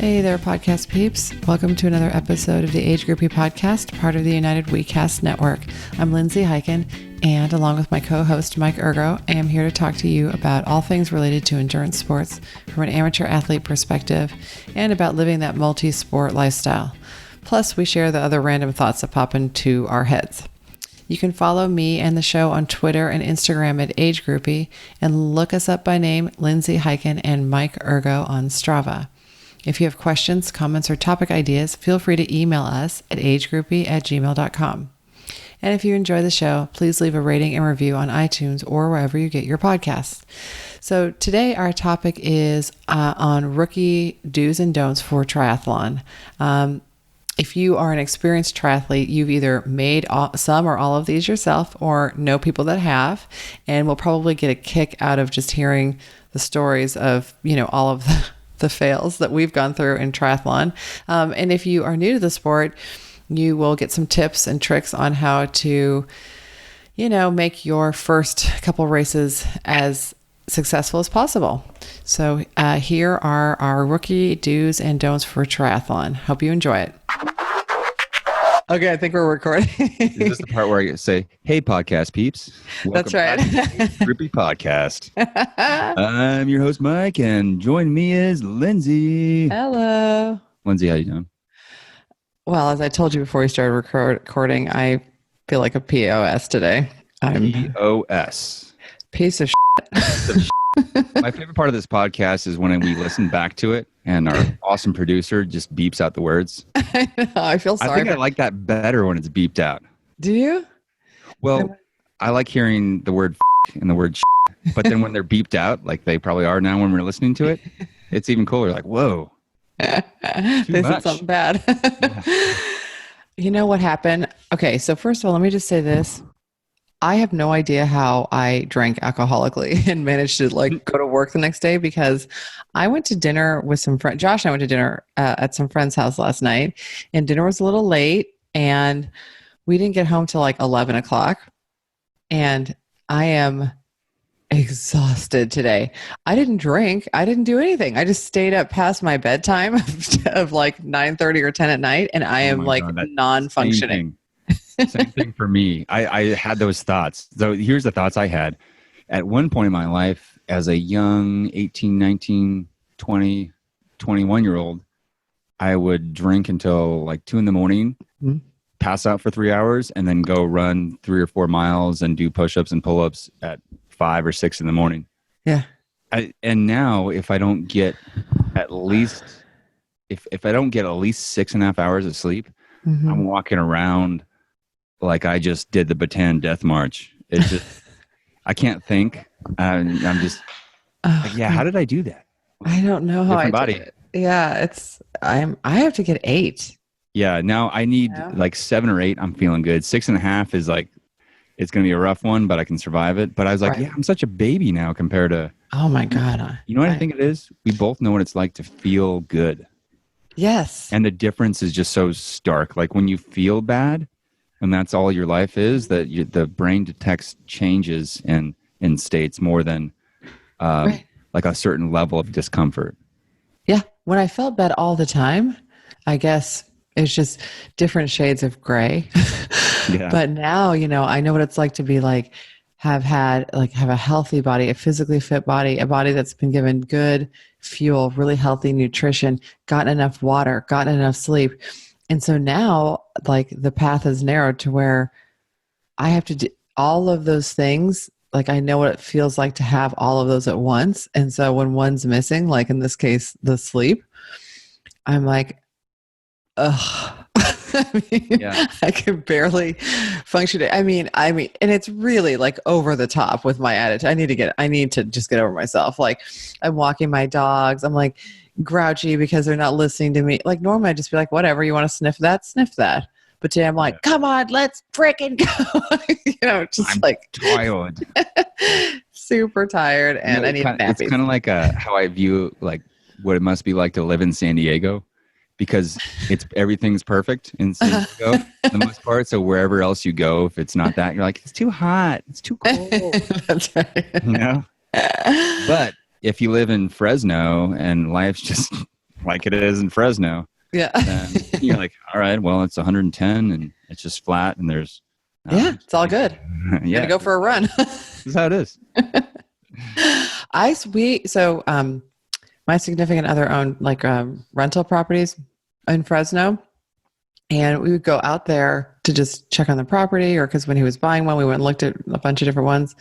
Hey there, podcast peeps. Welcome to another episode of the Age Groupie Podcast, part of the United WeCast Network. I'm Lindsay Hiken, and along with my co-host, Mike Ergo, I am here to talk to you about all things related to endurance sports from an amateur athlete perspective and about living that multi-sport lifestyle. Plus, we share the other random thoughts that pop into our heads. You can follow me and the show on Twitter and Instagram at Age Groupie and look us up by name, Lindsay Hiken and Mike Ergo on Strava. If you have questions, comments, or topic ideas, feel free to email us at agegroupie@gmail.com. And if you enjoy the show, please leave a rating and review on iTunes or wherever you get your podcasts. So today our topic is on rookie do's and don'ts for triathlon. If you are an experienced triathlete, you've either made some or all of these yourself or know people that have, and will probably get a kick out of just hearing the stories of, all of the fails that we've gone through in triathlon. And if you are new to the sport, you will get some tips and tricks on how to, make your first couple races as successful as possible. So here are our rookie do's and don'ts for triathlon. Hope you enjoy it. Okay, I think we're recording. Is this the part where I say, hey, podcast peeps? That's right. Age Groupie Podcast. I'm your host, Mike, and joining me is Lindsay. Hello. Lindsay, how you doing? Well, as I told you before we started recording, I feel like a POS today. I'm POS. Piece of shit. My favorite part of this podcast is when we listen back to it and our awesome producer just beeps out the words. I know, I feel sorry. I think I like that better when it's beeped out. Do you? Well, I like hearing the word and the word but then when they're beeped out, like they probably are now when we're listening to it, it's even cooler. Like, whoa. They said something bad. Yeah. You know what happened? Okay, so first of all, let me just say this. I have no idea how I drank alcoholically and managed to go to work the next day, because I went to dinner with some friends. Josh and I went to dinner at some friend's house last night, and dinner was a little late, and we didn't get home till 11 o'clock. And I am exhausted today. I didn't drink. I didn't do anything. I just stayed up past my bedtime of 9:30 or 10 at night, and I am non-functioning. Same thing for me. I had those thoughts. So here's the thoughts I had. At one point in my life, as a young 18, 19, 20, 21-year-old, I would drink until 2 a.m, pass out for 3 hours, and then go run 3 or 4 miles and do push-ups and pull-ups at 5 or 6 a.m. Yeah. And now if I don't get at least, if I don't get at least 6.5 hours of sleep, I'm walking around like I just did the Bataan Death March. It's just, I can't think. I'm just, how did I do that? I don't know how Different I body. did it. Yeah, I have to get 8. Yeah, now I need 7 or 8. I'm feeling good. 6.5 is it's going to be a rough one, but I can survive it. But I was like, right. I'm such a baby now compared to. Oh my God. You know what I think it is? We both know what it's like to feel good. Yes. And the difference is just so stark. Like when you feel bad, and that's all your life is, that the brain detects changes in states more than a certain level of discomfort. Yeah. When I felt bad all the time, I guess it's just different shades of gray. Yeah. But now, I know what it's like to be have a healthy body, a physically fit body, a body that's been given good fuel, really healthy nutrition, gotten enough water, gotten enough sleep. And so now, the path is narrowed to where I have to do all of those things. I know what it feels like to have all of those at once. And so when one's missing, in this case, the sleep, I'm like, ugh. I can barely function. I mean, and it's really over the top with my attitude. I need to just get over myself. I'm walking my dogs. I'm grouchy because they're not listening to me. Normally I'd just be whatever, you want to sniff that. But today I'm come on, let's frickin' go. I'm tired. Super tired, and I need nappies. It's kind of how I view what it must be like to live in San Diego. Because everything's perfect in San Diego for the most part. So wherever else you go, if it's not that, you're it's too hot, it's too cold. That's right. But if you live in Fresno and life's just like it is in Fresno. Yeah. And you're like, all right, well, it's 110 and it's just flat and there's. It's all good. Yeah. Gonna go for a run. This is how it is. My significant other owned like rental properties in Fresno. And we would go out there to just check on the property, or because when he was buying one, we went and looked at a bunch of different ones.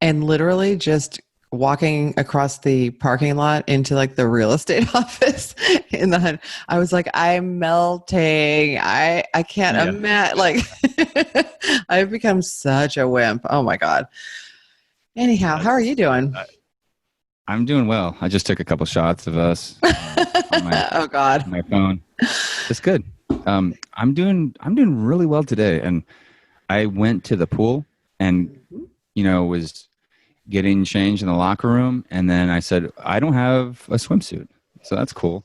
And literally just walking across the parking lot into like the real estate office in the hunt, I was like, I'm melting. I can't imagine. Like, I've become such a wimp. Oh my God. Anyhow, how are you doing? I'm doing well. I just took a couple shots of us on my phone. It's good. I'm doing really well today. And I went to the pool and, was getting changed in the locker room. And then I said, I don't have a swimsuit. So that's cool.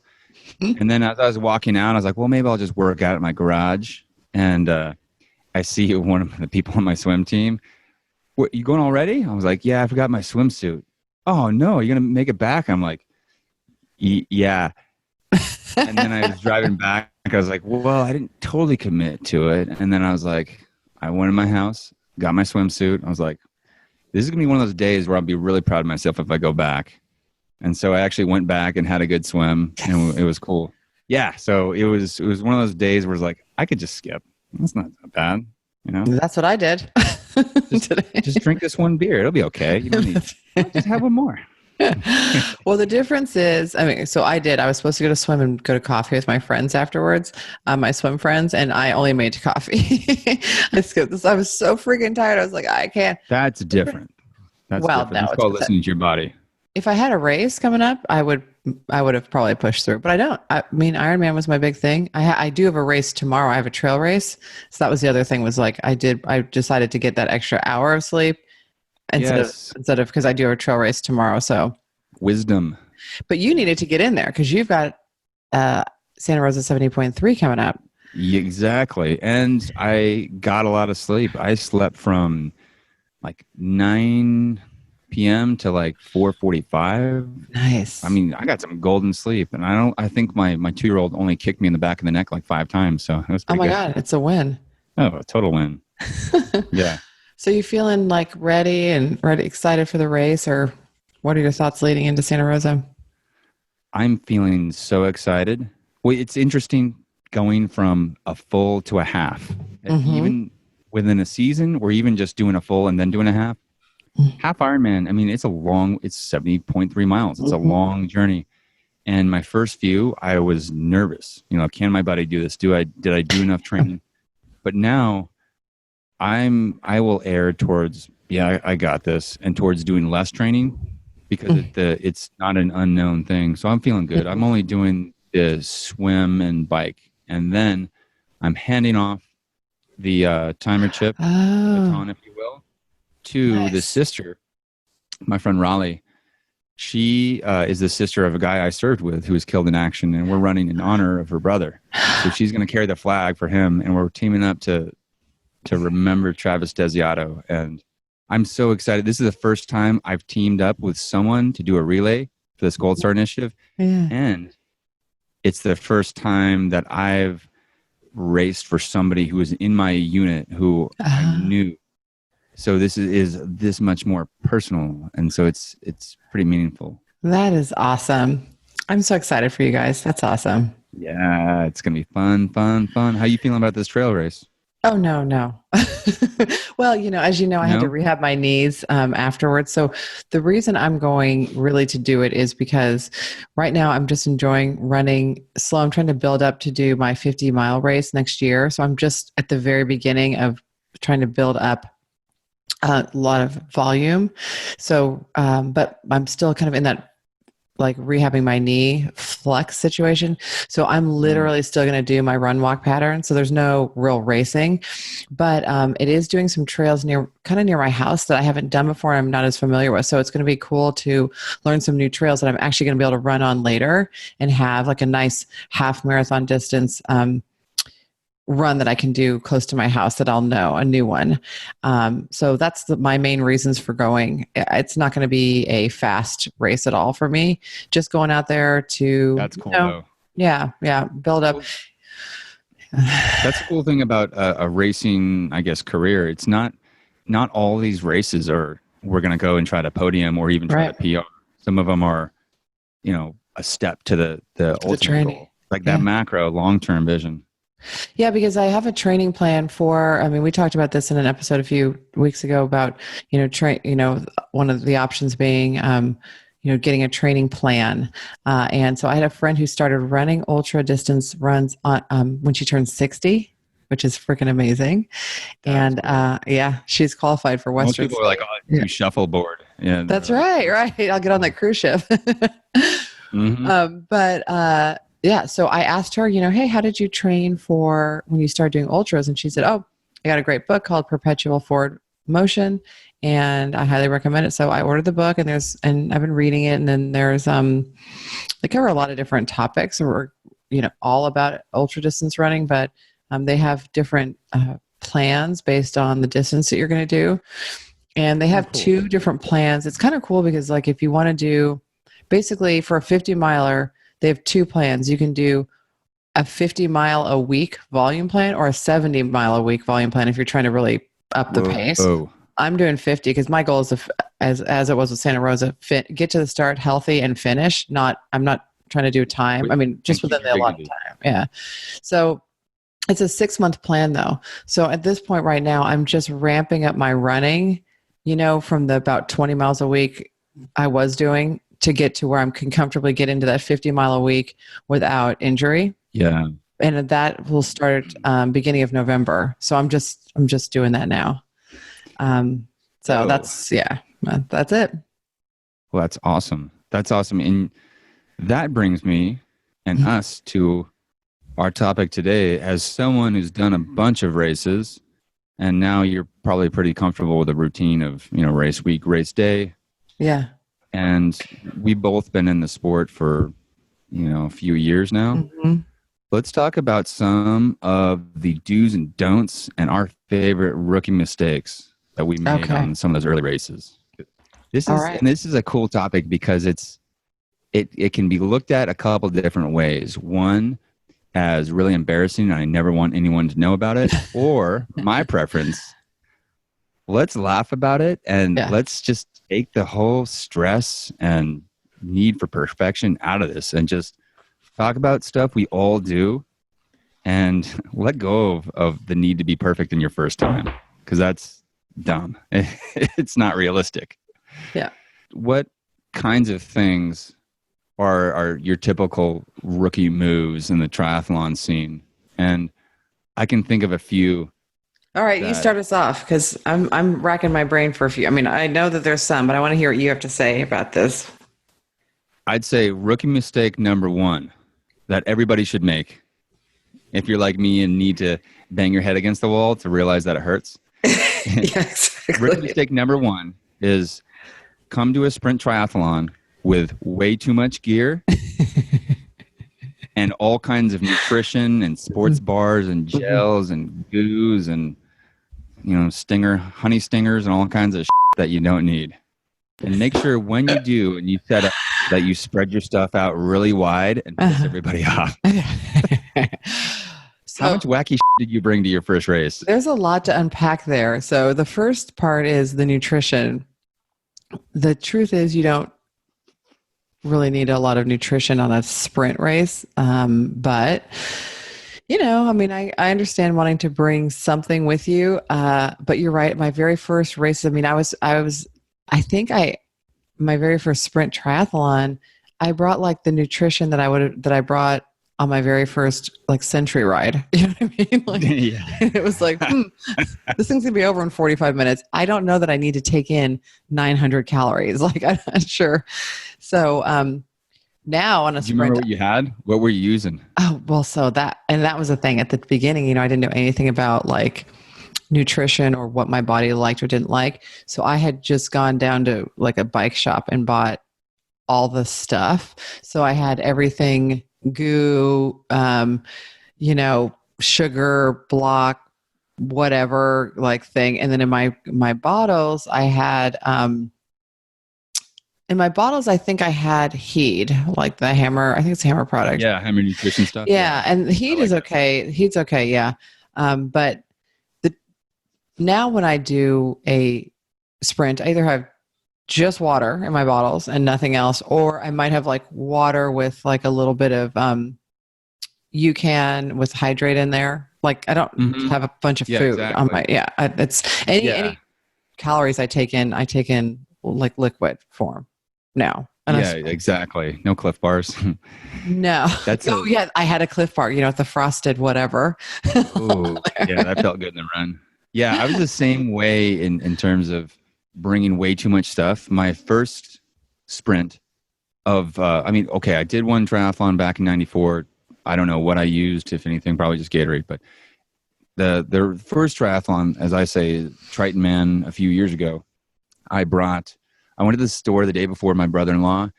And then as I was walking out, I was like, well, maybe I'll just work out at my garage. And I see one of the people on my swim team. What, you going already? I was like, yeah, I forgot my swimsuit. Oh, no, you're going to make it back? I'm like, yeah. And then I was driving back. I was like, well, I didn't totally commit to it. And then I was like, I went in my house, got my swimsuit. I was like, this is going to be one of those days where I'll be really proud of myself if I go back. And so I actually went back and had a good swim, and it was cool. Yeah, so it was one of those days where it's like, I could just skip. That's not bad, That's what I did today. Just drink this one beer. It'll be okay. You don't need just have one more. Well, the difference is, I was supposed to go to swim and go to coffee with my friends afterwards, my swim friends, and I only made coffee. I skipped this. I was so freaking tired. I was like, I can't. That's different. That's different. No, it's called listening to your body. If I had a race coming up, I would have probably pushed through, but I don't. I mean, Ironman was my big thing. I do have a race tomorrow. I have a trail race. So that was the other thing, was like, I decided to get that extra hour of sleep instead of because I do have a trail race tomorrow. So wisdom. But you needed to get in there because you've got Santa Rosa 70.3 coming up. Exactly. And I got a lot of sleep. I slept from like 9 p.m. to like 4:45. Nice. I mean, I got some golden sleep, and I think my 2-year-old only kicked me in the back of the neck like 5 times. So it was pretty good. God, it's a win. Oh, a total win. Yeah. So you feeling like ready, excited for the race, or what are your thoughts leading into Santa Rosa? I'm feeling so excited. Well, it's interesting going from a full to a half, even within a season, or even just doing a full and then doing a half. Half Ironman, I mean, it's 70.3 miles. It's a long journey. And my first few, I was nervous. Can my body do this? Did I do enough training? But now I will err towards, I got this, and towards doing less training because it's not an unknown thing. So I'm feeling good. I'm only doing the swim and bike. And then I'm handing off the timer chip, baton, if you will, to the sister, my friend Raleigh. She is the sister of a guy I served with who was killed in action, and we're running in honor of her brother. So she's going to carry the flag for him, and we're teaming up to remember Travis Desiato. And I'm so excited. This is the first time I've teamed up with someone to do a relay for this Gold Star Initiative. Yeah. And it's the first time that I've raced for somebody who was in my unit who I knew. So this is this much more personal. And so it's pretty meaningful. That is awesome. I'm so excited for you guys. That's awesome. Yeah, it's going to be fun. How you feeling about this trail race? Oh, no. Well, as you know, I had to rehab my knees afterwards. So the reason I'm going really to do it is because right now I'm just enjoying running slow. I'm trying to build up to do my 50-mile race next year. So I'm just at the very beginning of trying to build up a lot of volume. So, but I'm still kind of in that like rehabbing my knee flex situation. So I'm literally still going to do my run walk pattern. So there's no real racing, but it is doing some trails near my house that I haven't done before and I'm not as familiar with. So it's going to be cool to learn some new trails that I'm actually going to be able to run on later and have like a nice half marathon distance run that I can do close to my house that I'll know, a new one. So that's my main reasons for going. It's not going to be a fast race at all for me. Just going out there to, That's cool though. Yeah. Build up. That's the cool thing about a racing, I guess, career. It's not all these races are, we're going to go and try to podium or even try to PR. Some of them are, a step to the ultimate goal, like that macro long-term vision. Yeah, because I have a training plan we talked about this in an episode a few weeks ago about, one of the options being, getting a training plan. And so I had a friend who started running ultra distance runs on, when she turned 60, which is freaking amazing. And she's qualified for Western. Most people are like, you shuffleboard. Yeah, that's right. I'll get on that cruise ship. So I asked her, hey, how did you train for when you started doing ultras? And she said, I got a great book called Perpetual Forward Motion, and I highly recommend it. So I ordered the book, and I've been reading it. And then there's, they cover a lot of different topics, or, all about ultra distance running, but they have different plans based on the distance that you're going to do. And they have two different plans. It's kind of cool because like, if you want to do basically for a 50 miler, they have two plans. You can do a 50 mile a week volume plan or a 70 mile a week volume plan if you're trying to really up the pace. I'm doing 50 because my goal is as it was with Santa Rosa, get to the start healthy and finish. I'm not trying to do time. I mean, just within the allotted time. Yeah. So it's a 6-month plan though. So at this point right now, I'm just ramping up my running, from the about 20 miles a week I was doing to get to where I can comfortably get into that 50 mile a week without injury. Yeah. And that will start beginning of November. So I'm just doing that now. That's it. Well, that's awesome. And that brings me and us to our topic today. As someone who's done a bunch of races, and now you're probably pretty comfortable with the routine of, race week, race day. Yeah. And we've both been in the sport for, a few years now. Mm-hmm. Let's talk about some of the do's and don'ts and our favorite rookie mistakes that we made on some of those early races. This is a cool topic because it can be looked at a couple of different ways. One, as really embarrassing, and I never want anyone to know about it. Or my preference, let's laugh about it and let's just take the whole stress and need for perfection out of this and just talk about stuff we all do and let go of the need to be perfect in your first time, because that's dumb. It's not realistic. Yeah. What kinds of things are your typical rookie moves in the triathlon scene? And I can think of a few. All right, you start us off because I'm racking my brain for a few. I mean, I know that there's some, but I want to hear what you have to say about this. I'd say rookie mistake number one that everybody should make, if you're like me and need to bang your head against the wall to realize that it hurts. Yeah, exactly. Rookie mistake number one is come to a sprint triathlon with way too much gear and all kinds of nutrition and sports bars and gels and goos and honey stingers and all kinds of that you don't need. And make sure when you do and you set up that you spread your stuff out really wide and piss everybody off. So, how much wacky did you bring to your first race? There's a lot to unpack there. So the first part is the nutrition. The truth is you don't really need a lot of nutrition on a sprint race. But, I understand wanting to bring something with you. But you're right. My very first race, my very first sprint triathlon, I brought like the nutrition that I brought on my very first like century ride. You know what I mean? Like, it was like, this thing's gonna be over in 45 minutes. I don't know that I need to take in 900 calories. Like, I'm not sure. So now on a sprint. Do you remember what you had? What were you using? Oh, well, that was the thing at the beginning, I didn't know anything about like nutrition or what my body liked or didn't like. So I had just gone down to like a bike shop and bought all the stuff. So I had everything, goo, sugar block, whatever like thing. And then in my bottles, I had, I think I had Heed, like the Hammer. I think it's a Hammer product. Yeah, Hammer Nutrition stuff. Yeah, and Heed is okay. Heed's okay, yeah. But now when I do a sprint, I either have just water in my bottles and nothing else, or I might have like water with like a little bit of UCAN with hydrate in there. Like I don't have a bunch of food on my it's any calories I take in like liquid form now. Exactly. No Cliff Bars. No. I had a Cliff Bar, the frosted whatever. Ooh, yeah, that felt good in the run. Yeah, I was the same way in terms of bringing way too much stuff. My first sprint of, I did one triathlon back in 94. I don't know what I used, if anything, probably just Gatorade. But the first triathlon, as I say, Triton Man, a few years ago, I went to the store the day before my brother-in-law,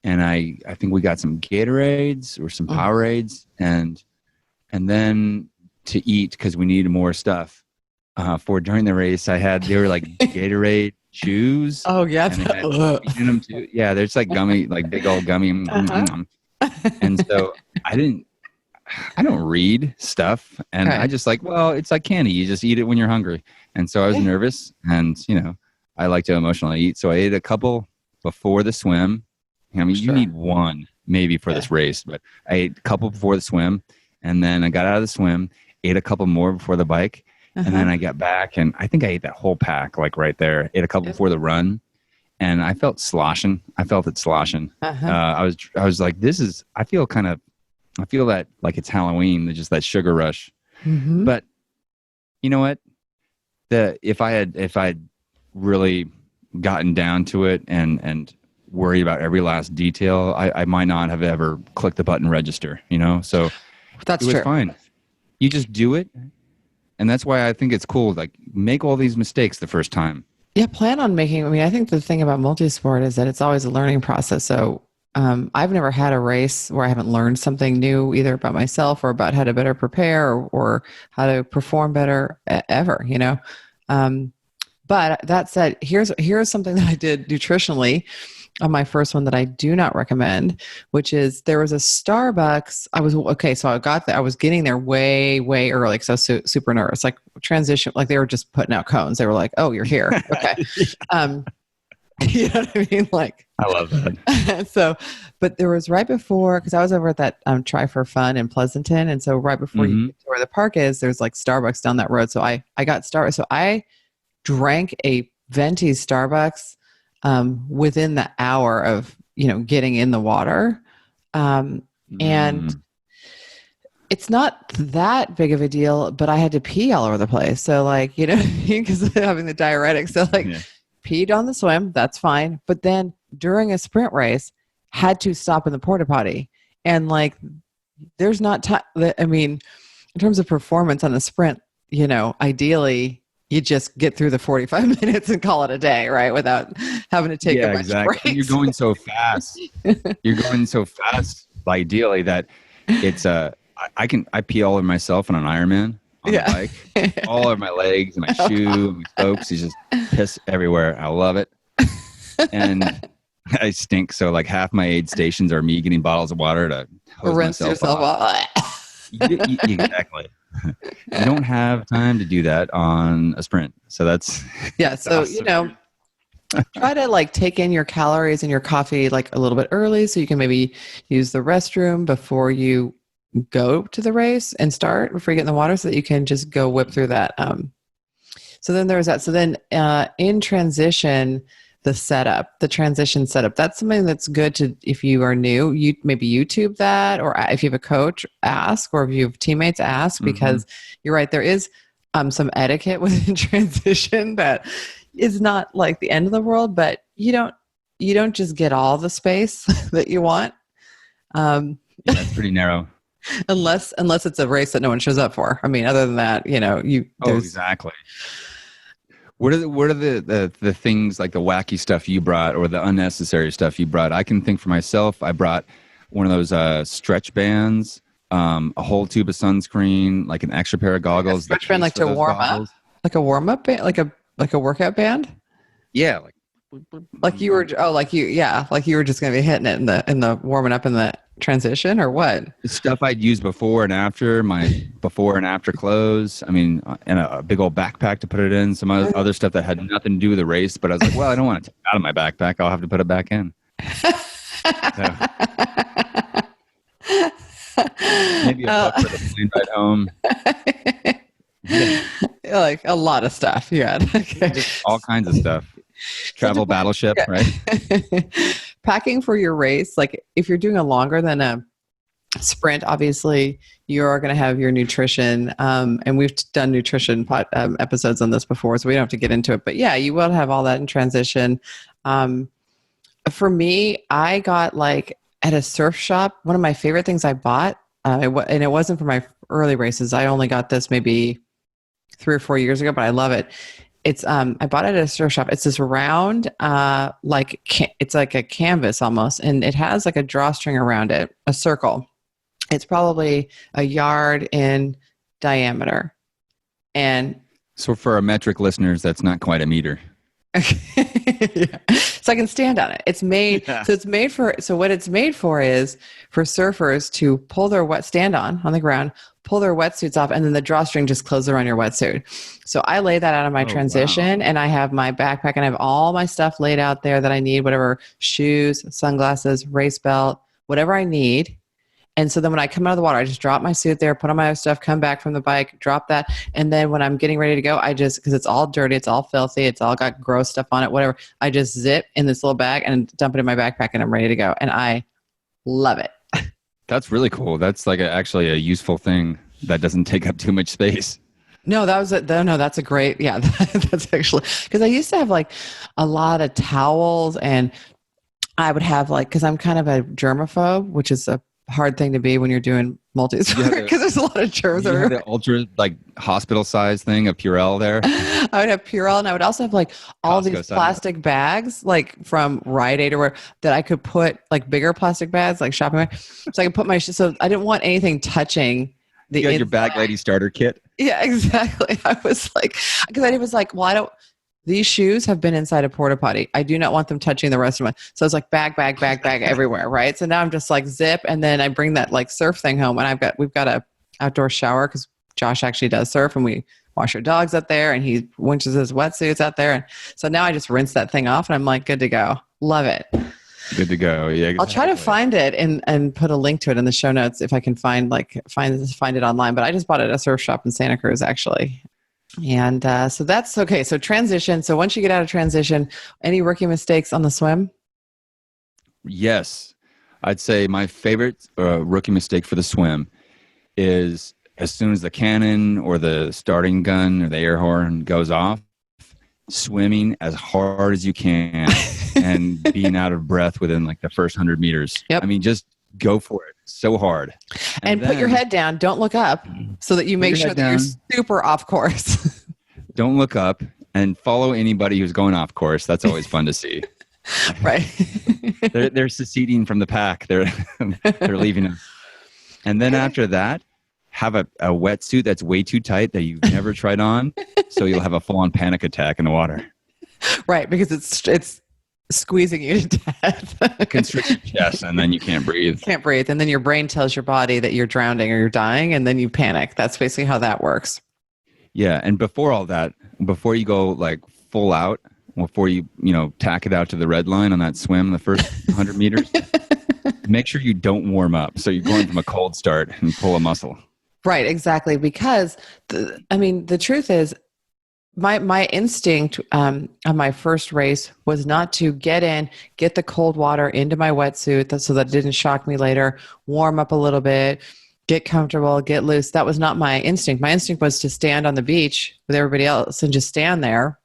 and I think we got some Gatorades or some Powerades, and then to eat because we needed more stuff. For during the race, they were like Gatorade chews. Oh yeah, them too. Yeah, they're just like gummy, like big old gummy. And so I don't read stuff, and I just it's like candy. You just eat it when you're hungry. And so I was nervous, and I like to emotionally eat, so I ate a couple before the swim. You need one maybe for this race, but I ate a couple before the swim, and then I got out of the swim, ate a couple more before the bike. And then I got back, and I think I ate that whole pack, like right there. Ate a couple before the run, and I felt sloshing. I felt it sloshing. I was like, I feel that like it's Halloween, just that sugar rush. But you know what? If I had really gotten down to it and worried about every last detail, I might not have ever clicked the button register. So that's it was fine. You just do it. And that's why I think it's cool. Like, make all these mistakes the first time. Yeah, plan on making. I think the thing about multisport is that it's always a learning process. So I've never had a race where I haven't learned something new, either about myself or about how to better prepare or how to perform better ever. But that said, here's something that I did nutritionally on my first one that I do not recommend, which is there was a Starbucks. So I got there. I was getting there way, way early because I was super nervous. Like transition, like they were just putting out cones. They were like, "Oh, you're here." Okay. You know what I mean? Like, I love that. But there was right before, because I was over at that Try for Fun in Pleasanton, and so right before you get to where the park is, there's like Starbucks down that road. So I got Starbucks. So I drank a venti Starbucks within the hour of getting in the water, and it's not that big of a deal, but I had to pee all over the place. So because of having the diuretic, so peed on the swim, that's fine. But then during a sprint race, had to stop in the porta potty, and there's not time. In terms of performance on the sprint, ideally, you just get through the 45 minutes and call it a day, right? Without having to take a bunch of breaks. You're going so fast. Ideally, that it's I pee all over myself on an Ironman on the bike, all over my legs and my shoe, my spokes. You just piss everywhere. I love it, and I stink. So half my aid stations are me getting bottles of water to hose rinse yourself off. Exactly. You don't have time to do that on a sprint. So that's so awesome. Try to take in your calories and your coffee a little bit early, so you can maybe use the restroom before you go to the race and start, before you get in the water, so that you can just go whip through that. So then there was that. So then in transition, the transition setup, that's something that's good to, if you are new, you maybe YouTube that, or if you have a coach, ask, or if you have teammates, ask, because you're right, there is some etiquette within transition that is not the end of the world, but you don't just get all the space that you want. That's pretty narrow. Unless it's a race that no one shows up for. Other than that, exactly. What are the things, like the wacky stuff you brought or the unnecessary stuff you brought? I can think for myself, I brought one of those stretch bands a whole tube of sunscreen, like an extra pair of goggles. Stretch band, like to warm up, like a warm up band, like a workout band. Yeah, like you were like you were just gonna be hitting it in the warming up in the transition, or what? Stuff I'd use before and after, my before and after clothes. I mean, and a big old backpack to put it in. Some other stuff that had nothing to do with the race, but I was like, well, I don't want to take it out of my backpack. I'll have to put it back in. Maybe a book for the plane ride home. Yeah. Like a lot of stuff. Yeah. Okay. Just all kinds of stuff. Travel battleship, right? Packing for your race, like if you're doing a longer than a sprint, obviously you are going to have your nutrition. And we've done nutrition episodes on this before, so we don't have to get into it. But yeah, you will have all that in transition. For me, I got like at a surf shop, one of my favorite things I bought, and it wasn't for my early races. I only got this maybe 3 or 4 years ago, but I love it. It's I bought it at a surf shop. It's this round, it's like a canvas almost, and it has like a drawstring around it, a circle. It's probably a yard in diameter, and so for our metric listeners, that's not quite a meter. Yeah. So I can stand on it. It's made, so what it's made for is for surfers to pull their stand on the ground, pull their wetsuits off, and then the drawstring just closes around your wetsuit. So I lay that out of my transition, and I have my backpack, and I have all my stuff laid out there that I need, whatever, shoes, sunglasses, race belt, whatever I need. And so then when I come out of the water, I just drop my suit there, put on my stuff, come back from the bike, drop that. And then when I'm getting ready to go, because it's all dirty, it's all filthy, it's all got gross stuff on it, whatever, I just zip in this little bag and dump it in my backpack, and I'm ready to go. And I love it. That's really cool. That's like actually a useful thing that doesn't take up too much space. No, that's a great, yeah, that's actually, because I used to have like a lot of towels, and I would have like, because I'm kind of a germaphobe, which is a hard thing to be when you're doing multi-sport, because there's a lot of germs. You had the ultra like hospital size thing of Purell there. I would have Purell, and I would also have like all these plastic bags, like from Rite Aid or where, that I could put like bigger plastic bags, like shopping bags. So I could put so I didn't want anything touching the. You had your bag lady starter kit. Yeah, exactly. I was like, because I was like, well, these shoes have been inside a porta potty. I do not want them touching the rest of my. So it's like bag everywhere, right? So now I'm just like zip, and then I bring that like surf thing home, and we've got a outdoor shower because Josh actually does surf, and we wash our dogs out there, and he winches his wetsuits out there, and so now I just rinse that thing off, and I'm like good to go. Love it. Good to go. Yeah. Exactly. I'll try to find it and put a link to it in the show notes if I can find it online. But I just bought it at a surf shop in Santa Cruz actually. And so that's okay. So transition. So once you get out of transition, any rookie mistakes on the swim? Yes. I'd say my favorite rookie mistake for the swim is as soon as the cannon or the starting gun or the air horn goes off, swimming as hard as you can and being out of breath within like the first 100 meters. Yep. I mean, just go for it so hard. And put your head down. Don't look up so that you make sure that you're super off course. Don't look up and follow anybody who's going off course. That's always fun to see. Right. they're seceding from the pack. They're leaving us. And then after that, have a wetsuit that's way too tight that you've never tried on. So you'll have a full-on panic attack in the water. Right. Because it's squeezing you to death. Constrict your chest, and then you can't breathe. Can't breathe. And then your brain tells your body that you're drowning or you're dying, and then you panic. That's basically how that works. Yeah. And before all that, before you go like full out, before you tack it out to the red line on that swim, the first 100 meters, make sure you don't warm up. So you're going from a cold start and pull a muscle. Right. Exactly. Because the truth is, my instinct on my first race was not to get the cold water into my wetsuit so that it didn't shock me later, warm up a little bit, get comfortable, get loose. That was not my instinct. My instinct was to stand on the beach with everybody else and just stand there.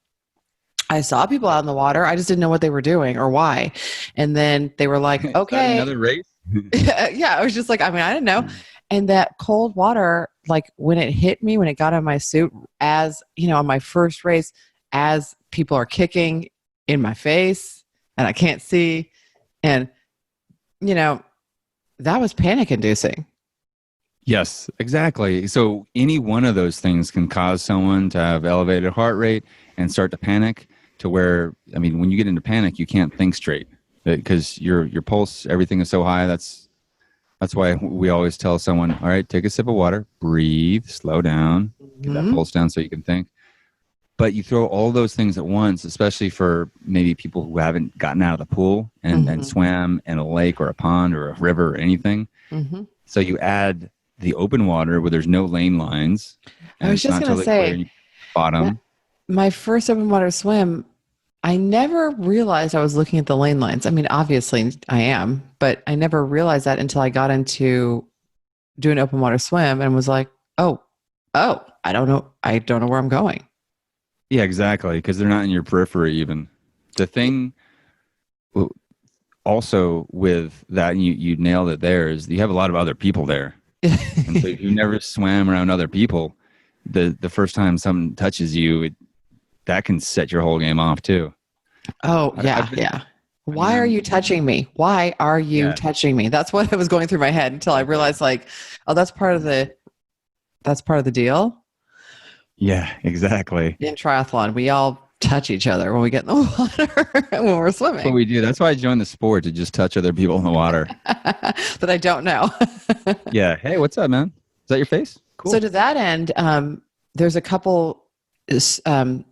I saw people out in the water. I just didn't know what they were doing or why. And then they were like, okay. Another race? Yeah. I was just like, I didn't know. And that cold water, like when it hit me, when it got on my suit, as on my first race, as people are kicking in my face and I can't see, and that was panic inducing. Yes, exactly. So any one of those things can cause someone to have elevated heart rate and start to panic to where, I mean, when you get into panic, you can't think straight because your pulse, everything is so high. That's why we always tell someone, all right, take a sip of water, breathe, slow down, get that Mhm. pulse down so you can think. But you throw all those things at once, especially for maybe people who haven't gotten out of the pool and Mhm. swam in a lake or a pond or a river or anything. Mhm. So you add the open water where there's no lane lines I and was it's just not gonna totally clear say and you that bottom. my first open water swim, I never realized I was looking at the lane lines. I mean, obviously I am, but I never realized that until I got into doing open water swim and was like, oh, I don't know where I'm going. Yeah, exactly. Because they're not in your periphery even. The thing also with that, and you nailed it there, is you have a lot of other people there. And so if you never swam around other people, the first time someone touches you, that can set your whole game off too. Oh, I've yeah, been, yeah. I mean, Why are you touching me? Why are you yeah, touching me? That's what was going through my head until I exactly. realized like, oh, that's part of the deal. Yeah, exactly. In triathlon, we all touch each other when we get in the water when we're That's what swimming. we do. That's why I joined the sport, to just touch other people in the water. That I don't know. Yeah. Hey, what's up, man? Is that your face? So Cool. to that end, there's a couple um,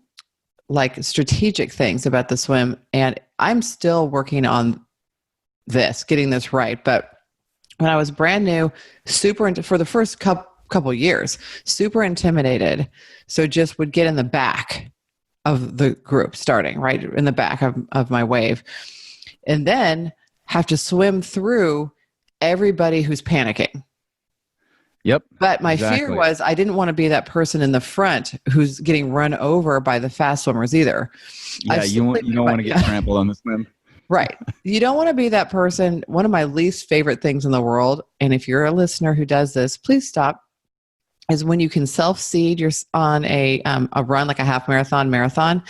like strategic things about the swim, and I'm still working on getting this right. But when I was brand new, for the first couple years, super intimidated. So just would get in the back of the group, starting right in the back of my wave, and then have to swim through everybody who's panicking. Yep. But my fear Exactly. was I didn't want to be that person in the front who's getting run over by the fast swimmers either. I Yeah, slowly you moved don't my want to get trampled on the swim. right. You don't want to be that person. One of my least favorite things in the world, and if you're a listener who does this, please stop. Is when you can self seed. You're on a run like a half marathon,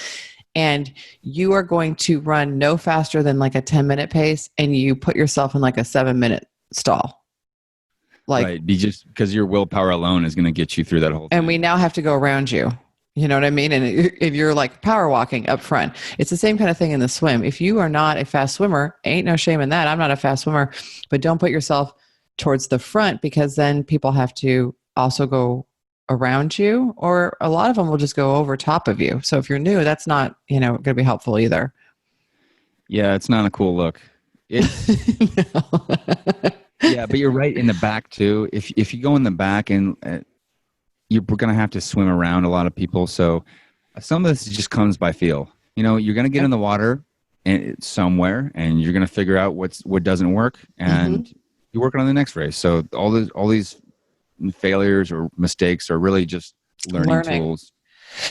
and you are going to run no faster than like a 10-minute pace, and you put yourself in like a 7-minute stall. Like, Right. Be just because your willpower alone is going to get you through that whole and we thing. now have to go around you. You know what I mean? And if you're like power walking up front, it's the same kind of thing in the swim. If you are not a fast swimmer, ain't no shame in that. I'm not a fast swimmer, but don't put yourself towards the front because then people have to also go around you, or a lot of them will just go over top of you. So if you're new, that's not, going to be helpful either. Yeah, it's not a cool look. It's yeah, but you're right in the back too. If you go in the back and you're going to have to swim around a lot of people, so some of this just comes by feel. You're going to get Yep. in the water and somewhere, and you're going to figure out what doesn't work, Mm-hmm. and you're working on the next race. So all these failures or mistakes are really just learning Learning. tools,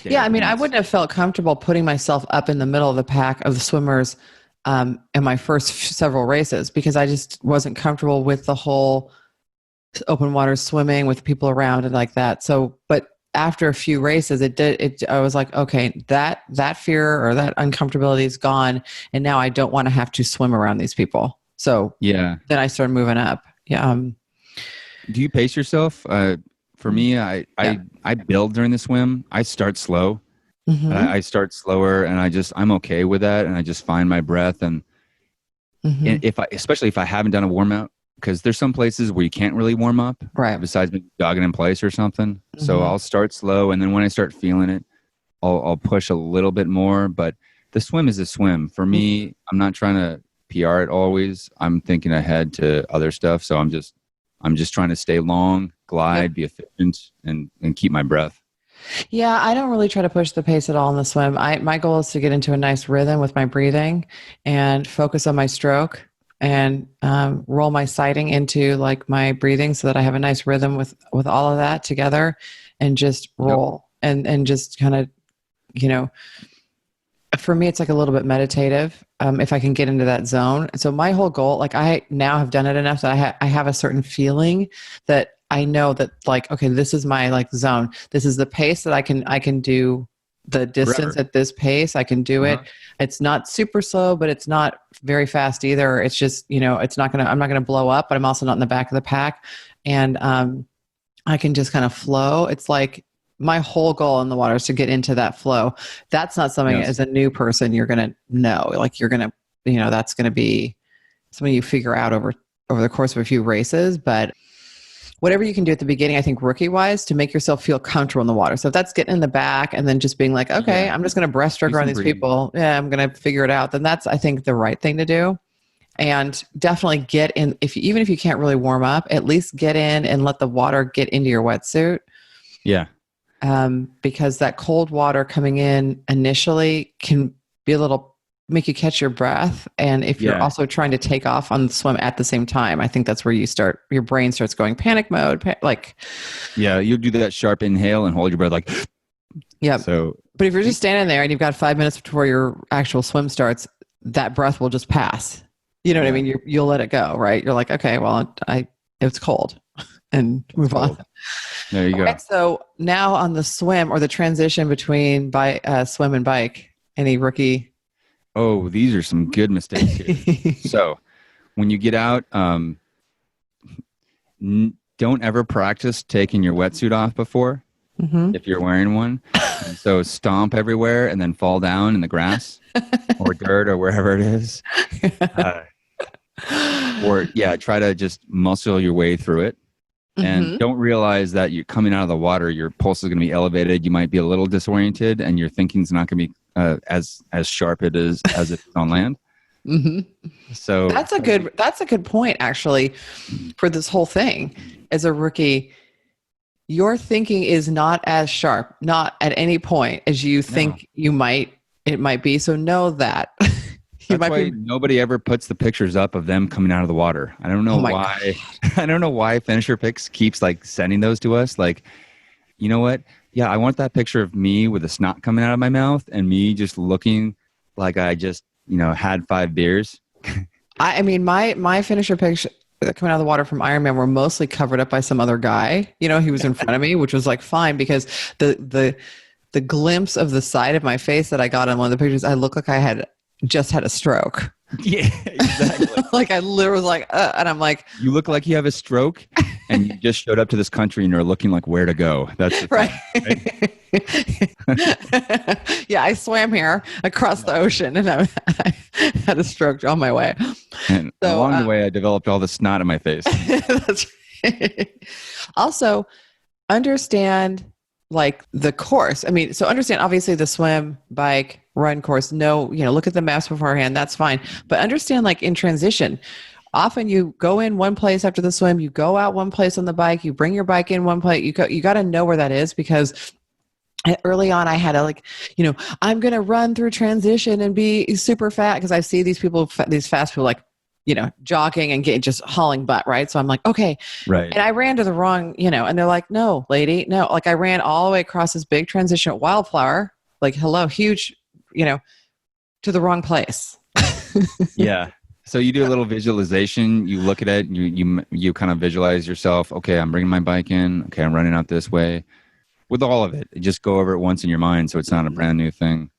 Yeah, data I mean, I points. wouldn't have felt comfortable putting myself up in the middle of the pack of the swimmers in my first several races because I just wasn't comfortable with the whole open water swimming with people around and like that. So, but after a few races, I was like, okay, that fear or that uncomfortability is gone, and now I don't want to have to swim around these people. So Yeah. then I started moving up. Yeah. Do you pace yourself? For me, Yeah. I build during the swim. I start slow. And Mm-hmm. I start slower, and I'm okay with that, and I just find my breath. And Mm-hmm. especially if I haven't done a warm up, because there's some places where you can't really warm up Right. besides maybe jogging in place or something. So Mm-hmm. I'll start slow, and then when I start feeling it, I'll push a little bit more. But the swim is a swim for Mm-hmm. me. I'm not trying to PR it always. I'm thinking ahead to other stuff. So I'm just trying to stay long, Yep. glide, be efficient, and keep my breath. Yeah, I don't really try to push the pace at all in the swim. My goal is to get into a nice rhythm with my breathing and focus on my stroke and roll my sighting into like my breathing so that I have a nice rhythm with all of that together and just Yep. roll and just kind of, you know, for me, it's like a little bit meditative if I can get into that zone. So my whole goal, like I now have done it enough that I have a certain feeling that I know that like, okay, this is my like zone. This is the pace that I can do the distance Forever. at this pace. I can do it. Uh-huh. It's not super slow, but it's not very fast either. It's just, I'm not going to blow up, but I'm also not in the back of the pack. And I can just kind of flow. It's like my whole goal in the water is to get into that flow. That's not something as a new person you're going to know. Like you're going to, that's going to be something you figure out over the course of a few races. But whatever you can do at the beginning, I think rookie wise, to make yourself feel comfortable in the water. So if that's getting in the back and then just being like, okay, I'm just going to breaststroke around these people. Yeah, I'm going to figure it out. Then that's, I think, the right thing to do. And definitely get in, even if you can't really warm up, at least get in and let the water get into your wetsuit. Yeah. Because that cold water coming in initially can be make you catch your breath. And if you're also trying to take off on the swim at the same time, I think that's where your brain starts going panic mode. You'll do that sharp inhale and hold your breath like, yeah. So, but if you're just standing there and you've got 5 minutes before your actual swim starts, that breath will just pass. You know what I mean? You'll let it go, right? You're like, okay, well, it's cold and move on. There you go. Okay, so now on the swim or the transition between swim and bike, any rookie? Oh, these are some good mistakes here. So when you get out, don't ever practice taking your wetsuit off before if you're wearing one. And so stomp everywhere and then fall down in the grass or dirt or wherever it is. Try to just muscle your way through it. And don't realize that you're coming out of the water, your pulse is going to be elevated. You might be a little disoriented and your thinking's not going to be as sharp as it is on land. So that's a good point, actually, for this whole thing. As a rookie, your thinking is not as sharp, not at any point as you think it might be. So know that. That's why nobody ever puts the pictures up of them coming out of the water. I don't know why. I don't know why Finisher Pics keeps sending those to us. Like, you know what? Yeah, I want that picture of me with the snot coming out of my mouth and me just looking like I just, had 5 beers. I mean, my Finisher Pics coming out of the water from Ironman were mostly covered up by some other guy. He was in front of me, which was fine because the glimpse of the side of my face that I got on one of the pictures, I looked like I had just had a stroke. Yeah, exactly. I literally was and I'm like, you look like you have a stroke and you just showed up to this country and you're looking like where to go. That's the thing, right? Yeah, I swam here across the ocean and I had a stroke on my way. And along the way, I developed all the snot in my face. That's right. Also, understand the course. I mean, so understand obviously the swim, bike, run course. No, look at the maps beforehand. That's fine. But understand in transition, often you go in one place after the swim, you go out one place on the bike, you bring your bike in one place. You got to know where that is because early on I had I'm going to run through transition and be super fat because I see these fast people jogging and just hauling butt, right? So I'm like, okay. Right. And I ran to the wrong, and they're like, no, lady, no. I ran all the way across this big transition at Wildflower, hello, huge, to the wrong place. Yeah. So you do a little visualization, you look at it, you kind of visualize yourself, okay, I'm bringing my bike in, okay, I'm running out this way. With all of it, just go over it once in your mind so it's not a brand new thing.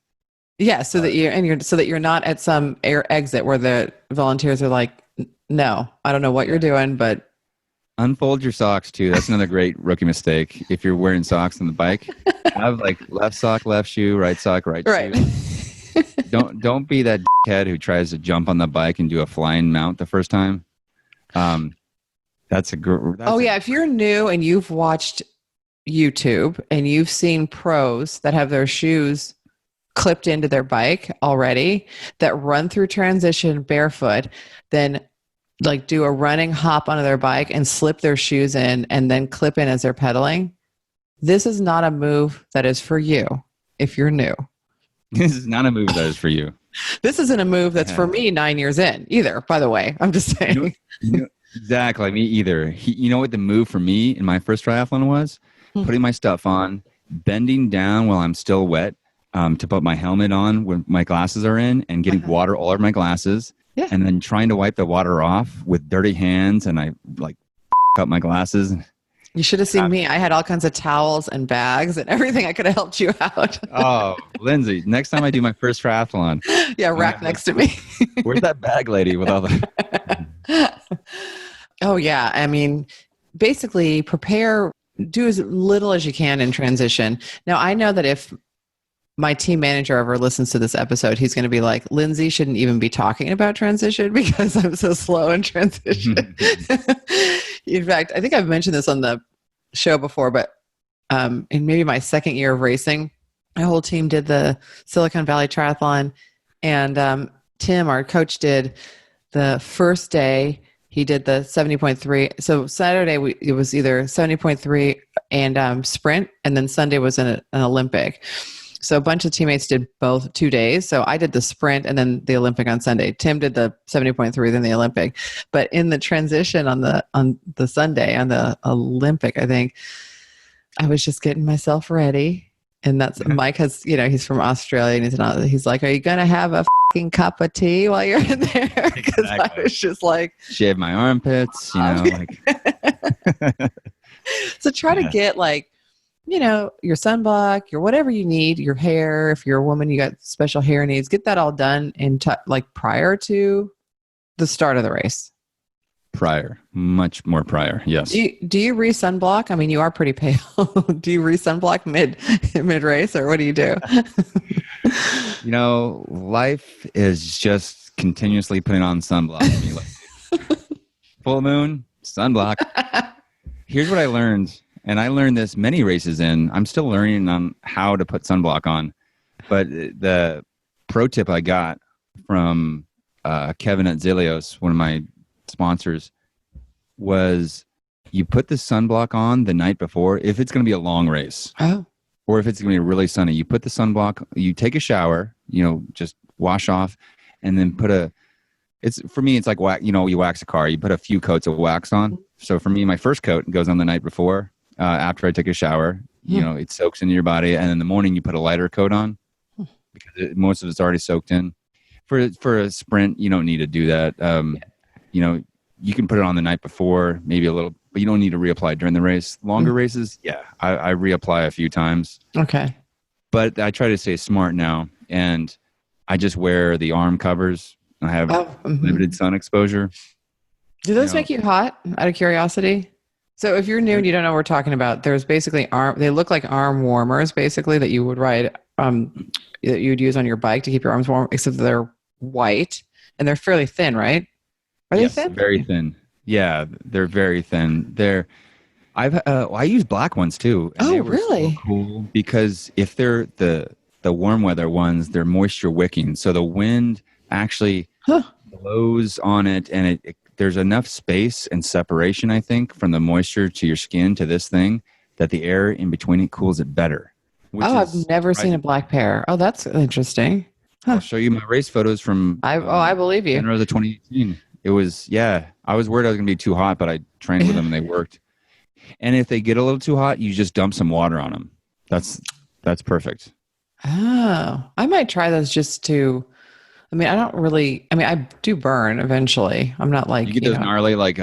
Yeah, so that you're not at some air exit where the volunteers are like, no, I don't know what you're doing, but unfold your socks too. That's another great rookie mistake. If you're wearing socks on the bike, have left sock, left shoe, right sock, right shoe. Don't be that head who tries to jump on the bike and do a flying mount the first time. If you're new and you've watched YouTube and you've seen pros that have their shoes clipped into their bike already that run through transition barefoot, then do a running hop onto their bike and slip their shoes in and then clip in as they're pedaling. This is not a move that is for you if you're new. This is not a move that is for you. This isn't a move that's for me 9 years in either, by the way. I'm just saying. Exactly. Me either. You know what the move for me in my first triathlon was? Putting my stuff on, bending down while I'm still wet, to put my helmet on when my glasses are in and getting water all over my glasses and then trying to wipe the water off with dirty hands and I up my glasses. You should have seen me. I had all kinds of towels and bags and everything. I could have helped you out. Oh, Lindsay, next time I do my first triathlon. Yeah, rack next to me. Where's that bag lady with all the... Oh, yeah. I mean, basically prepare do as little as you can in transition. Now, I know that if my team manager ever listens to this episode, he's going to be like, Lindsay shouldn't even be talking about transition because I'm so slow in transition. In fact, I think I've mentioned this on the show before, but in maybe my second year of racing, my whole team did the Silicon Valley Triathlon, and Tim, our coach, did the first day. He did the 70.3. So Saturday it was either 70.3 and sprint, and then Sunday was an Olympic. So a bunch of teammates did both 2 days. So I did the sprint and then the Olympic on Sunday. Tim did the 70.3, then the Olympic. But in the transition on the Sunday, on the Olympic, I think I was just getting myself ready. And that's Mike has, he's from Australia, and he's like, "Are you going to have a fucking cup of tea while you're in there?" Because I was just like, shave my armpits, So try to get your sunblock, your whatever you need, your hair. If you're a woman, you got special hair needs. Get that all done prior to the start of the race. Much more prior. Yes. Do you re-sunblock? I mean, you are pretty pale. Do you re-sunblock mid race, or what do you do? Life is just continuously putting on sunblock. Full moon, sunblock. Here's what I learned, and I learned this many races in. I'm still learning on how to put sunblock on, but the pro tip I got from Kevin at Zilios, one of my sponsors, was you put the sunblock on the night before if it's going to be a long race. Oh. Or if it's going to be really sunny. You put the sunblock, you take a shower, just wash off, and then for me, it's like, you wax a car. You put a few coats of wax on. So for me, my first coat goes on the night before, after I take a shower. It soaks into your body. And in the morning, you put a lighter coat on because most of it's already soaked in. For a sprint, you don't need to do that. You can put it on the night before, maybe a little, but you don't need to reapply during the race. Longer races, I reapply a few times. Okay. But I try to stay smart now, and I just wear the arm covers. I have limited sun exposure. Do those make you hot, out of curiosity? So if you're new and you don't know what we're talking about, there's basically they look like arm warmers, basically, that you would ride, that you would use on your bike to keep your arms warm, except they're white, and they're fairly thin, right? Are they thin? Very thin. Yeah, they're very thin. I use black ones too. Oh, really? So cool, because if they're the warm weather ones, they're moisture wicking. So the wind actually blows on it, and there's enough space and separation, I think, from the moisture to your skin to this thing, that the air in between it cools it better. I've never seen a black pair. Oh, that's interesting. I'll show you my race photos from. I believe you. January of 2018. It was, I was worried I was going to be too hot, but I trained with them and they worked. And if they get a little too hot, you just dump some water on them. That's perfect. Oh, I might try those just to, I do burn eventually. I'm not like, you get those gnarly, like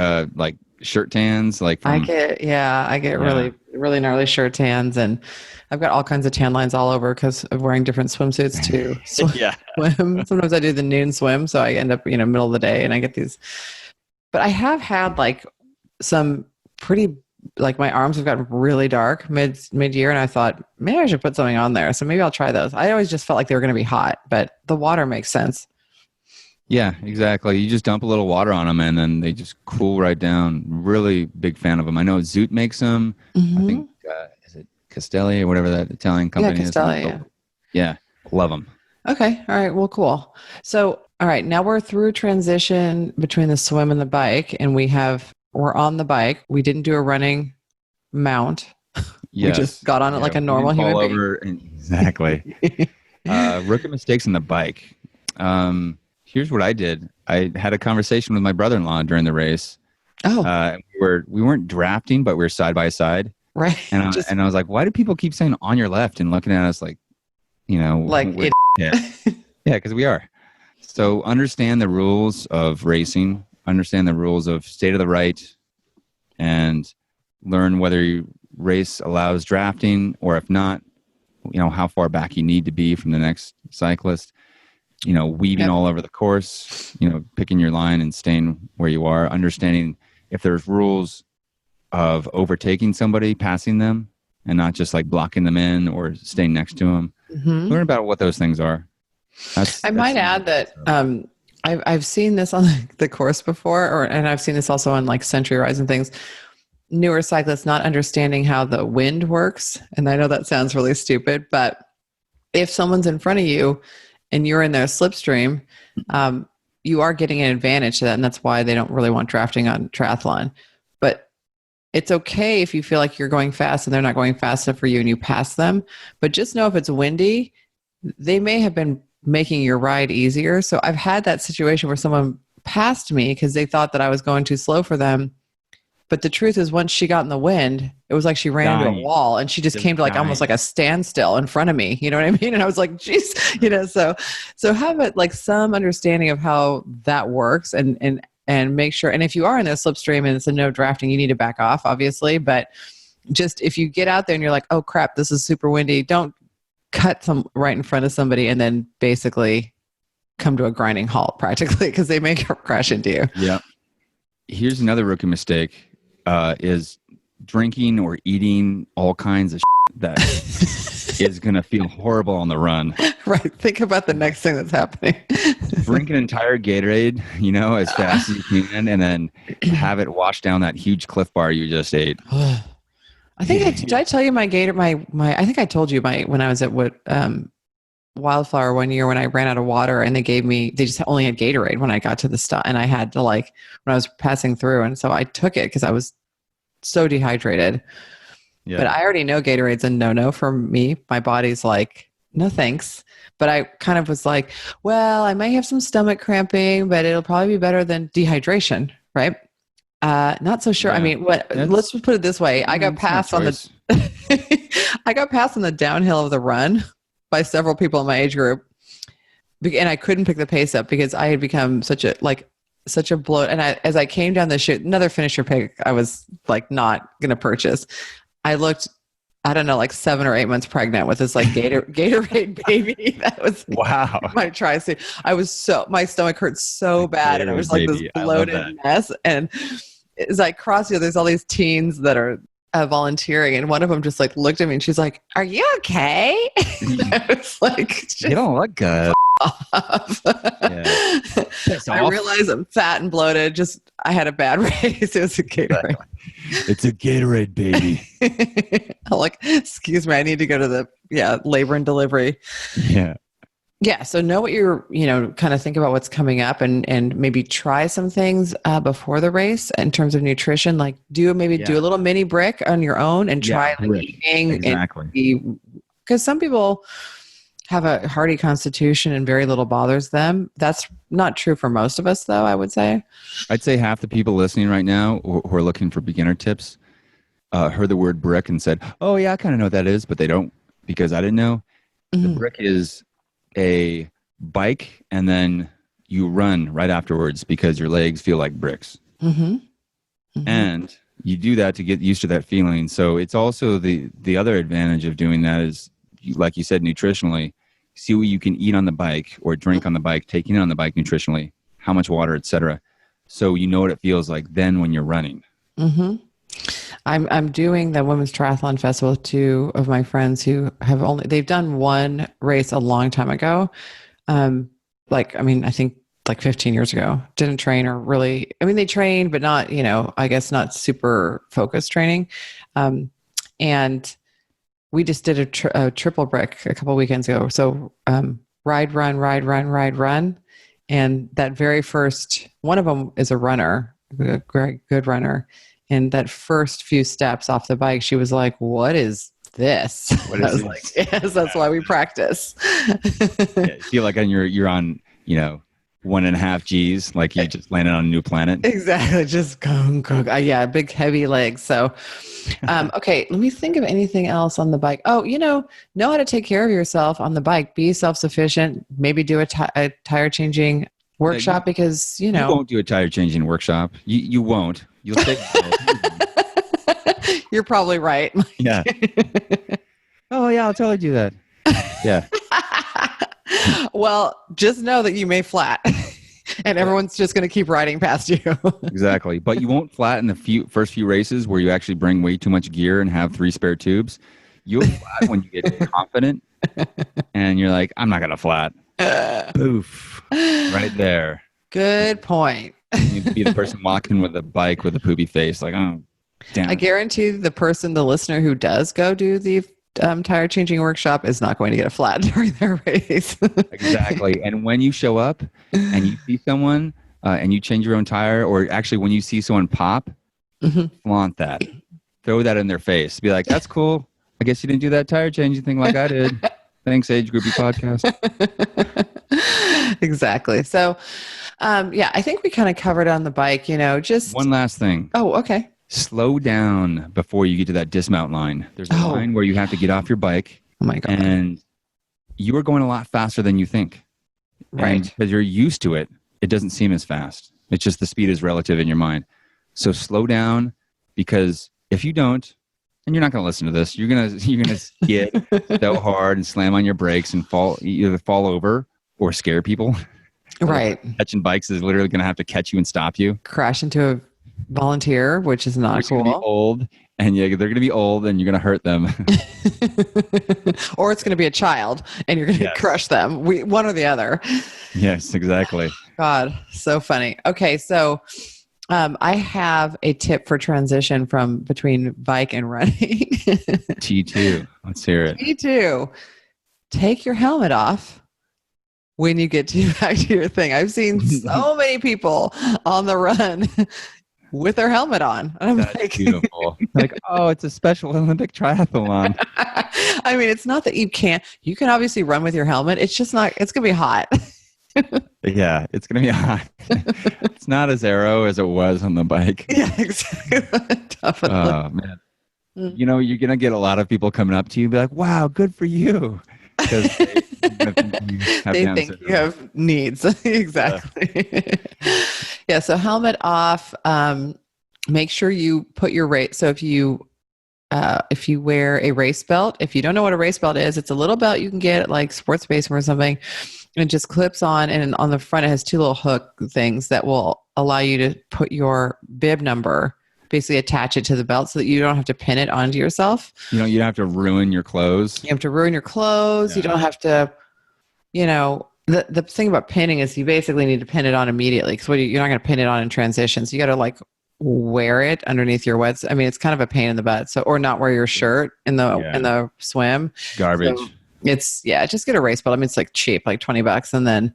shirt tans, I get really, really gnarly shirt tans, and I've got all kinds of tan lines all over because of wearing different swimsuits to swim. Sometimes I do the noon swim, so I end up, middle of the day, and I get these. But I have had some pretty, my arms have gotten really dark mid-year, and I thought, maybe I should put something on there. So maybe I'll try those. I always just felt like they were going to be hot, but the water makes sense. Yeah, exactly. You just dump a little water on them, and then they just cool right down. Really big fan of them. I know Zoot makes them. I think, is it Castelli or whatever that Italian company is? Castelli, yeah. Love them. Okay. All right. Well, cool. So, all right. Now we're through transition between the swim and the bike, and we're on the bike. We didn't do a running mount. Yes. We just got on it like a normal human being. Exactly. Rookie mistakes on the bike. Here's what I did. I had a conversation with my brother-in-law during the race. Oh. We weren't drafting, but we were side by side. Right. And I was like, why do people keep saying on your left and looking at us like, yeah, because we are. So understand the rules of racing, understand the rules of state of the right, and learn whether your race allows drafting, or if not, how far back you need to be from the next cyclist. Weaving all over the course, picking your line and staying where you are, understanding if there's rules of overtaking somebody, passing them, and not just like blocking them in or staying next to them. Mm-hmm. Learn about what those things are. I might add that I've seen this on the course before, and I've seen this also on like Century Rise and things. Newer cyclists not understanding how the wind works. And I know that sounds really stupid, but if someone's in front of you and you're in their slipstream, you are getting an advantage to that. And that's why they don't really want drafting on triathlon. But it's okay if you feel like you're going fast and they're not going fast enough for you and you pass them. But just know if it's windy, they may have been making your ride easier. So I've had that situation where someone passed me because they thought that I was going too slow for them. But the truth is, once she got in the wind, it was like she ran into a wall and she just came to like almost like a standstill in front of me. You know what I mean? And I was like, geez, so have it like some understanding of how that works and make sure. And if you are in a slipstream and it's a no drafting, you need to back off, obviously. But just if you get out there and you're like, oh crap, this is super windy, don't cut some right in front of somebody and then basically come to a grinding halt practically because they may crash into you. Yeah. Here's another rookie mistake. Is drinking or eating all kinds of that is going to feel horrible on the run. Right. Think about the next thing that's happening. Drink an entire Gatorade, as fast as you can, and then have it wash down that huge Cliff Bar you just ate. I think did I tell you my Gator? My I think I told you when I was at Wildflower one year when I ran out of water and they just only had Gatorade when I got to the stop, and I had to when I was passing through, and so I took it because I was so dehydrated. Yeah. But I already know Gatorade's a no for me. My body's like, no thanks. But I kind of was like, well, I might have some stomach cramping, but it'll probably be better than dehydration, right? Not so sure. Yeah. I mean, let's just put it this way. I got passed on the downhill of the run by several people in my age group. And I couldn't pick the pace up because I had become such a bloat. And as I came down the chute, another finisher pick I was like not going to purchase. I looked, I don't know, like 7 or 8 months pregnant with this like Gatorade baby. That was wow. My tri-suit. My stomach hurt so bad. Gatorade, and it was like this bloated mess. And as I crossed there's all these teens that are volunteering, and one of them just like looked at me and she's like, "Are you okay?" I was like, "You don't look good." I realized I'm fat and bloated. I had a bad race. It was a Gatorade. It's a Gatorade, baby. I'm like, excuse me, I need to go to the labor and delivery. Yeah. Yeah. So know what you're, kind of think about what's coming up and maybe try some things before the race in terms of nutrition. Like do a little mini brick on your own and try eating. Exactly. Because some people have a hardy constitution and very little bothers them. That's not true for most of us though, I would say. I'd say half the people listening right now who are looking for beginner tips heard the word brick and said, oh yeah, I kind of know what that is, but they don't because I didn't know. Mm-hmm. The brick is a bike and then you run right afterwards because your legs feel like bricks. Mm-hmm. Mm-hmm. And you do that to get used to that feeling. So it's also the other advantage of doing that is, like you said, nutritionally, see what you can eat on the bike or drink on the bike, taking it on the bike nutritionally, how much water, etc. So you know what it feels like then when you're running. Mm-hmm. I'm doing the Women's Triathlon Festival with 2 of my friends who they've done one race a long time ago. I think like 15 years ago, didn't train or really, they trained, but not, I guess not super focused training. And we just did a triple brick a couple weekends ago. So ride, run. And that very first, one of them is a runner, a very good runner. And that first few steps off the bike, she was like, what is this? What is this? Like, yes, that's why we practice. I feel like you're on, 1.5 G's, like you just landed on a new planet. Exactly. Just go. Yeah, big heavy legs. So, okay, let me think of anything else on the bike. Oh, know how to take care of yourself on the bike. Be self-sufficient. Maybe do a tire changing workshop because, You won't do a tire changing workshop. You won't. You'll take You're probably right. Yeah. Oh, yeah, I'll totally do that. Yeah. Well, just know that you may flat. And everyone's just going to keep riding past you. Exactly. But you won't flat in the first few races where you actually bring way too much gear and have 3 spare tubes. You'll flat when you get confident and you're like, I'm not going to flat. Poof. Right there. Good point. You'd be the person walking with a bike with a poopy face. Like, oh, damn. I guarantee the listener who does go do the tire changing workshop is not going to get a flat during their race. Exactly. And when you show up and you see someone and you change your own tire, or actually when you see someone pop, flaunt that. Throw that in their face. Be like, that's cool. I guess you didn't do that tire changing thing like I did. Thanks, Age Groupie Podcast. Exactly. So, I think we kind of covered on the bike, just one last thing. Oh, okay. Slow down before you get to that dismount line. There's a line where you have to get off your bike. Oh my God. And you are going a lot faster than you think. Right. Because you're used to it, it doesn't seem as fast. It's just the speed is relative in your mind. So slow down, because if you don't, and you're not going to listen to this, you're going to skid so hard and slam on your brakes and either fall over or scare people. Right. Catching bikes is literally going to have to catch you and stop you. Crash into a volunteer, which is not cool. Be old, and they're going to be old, and you're going to hurt them. Or it's going to be a child, and you're going to crush them. One or the other. Yes, exactly. God, so funny. Okay, so I have a tip for transition from between bike and running. T2. Let's hear it. T2. Take your helmet off when you get back to your thing. I've seen so many people on the run with their helmet on. And I'm That's beautiful. Like, oh, it's a Special Olympic triathlon. I mean, it's not that you can obviously run with your helmet. It's just not, it's going to be hot. Yeah, it's going to be hot. It's not as aero as it was on the bike. Yeah, exactly. Definitely. Oh, man. You're going to get a lot of people coming up to you and be like, wow, good for you. Because they think you have needs. Exactly. Yeah. So helmet off. Make sure you put your race. So if you wear a race belt, if you don't know what a race belt is, it's a little belt you can get at like Sports Base or something. And it just clips on, and on the front it has 2 little hook things that will allow you to put your bib number, basically attach it to the belt so that you don't have to pin it onto yourself. You don't have to ruin your clothes. You have to ruin your clothes. Yeah. You don't have to, the thing about pinning is you basically need to pin it on immediately, because you're not going to pin it on in transition. So you got to like wear it underneath your wets. I mean, it's kind of a pain in the butt. So, or not wear your shirt in the swim. Garbage. So it's, just get a race belt. I mean, it's like cheap, like $20. And then,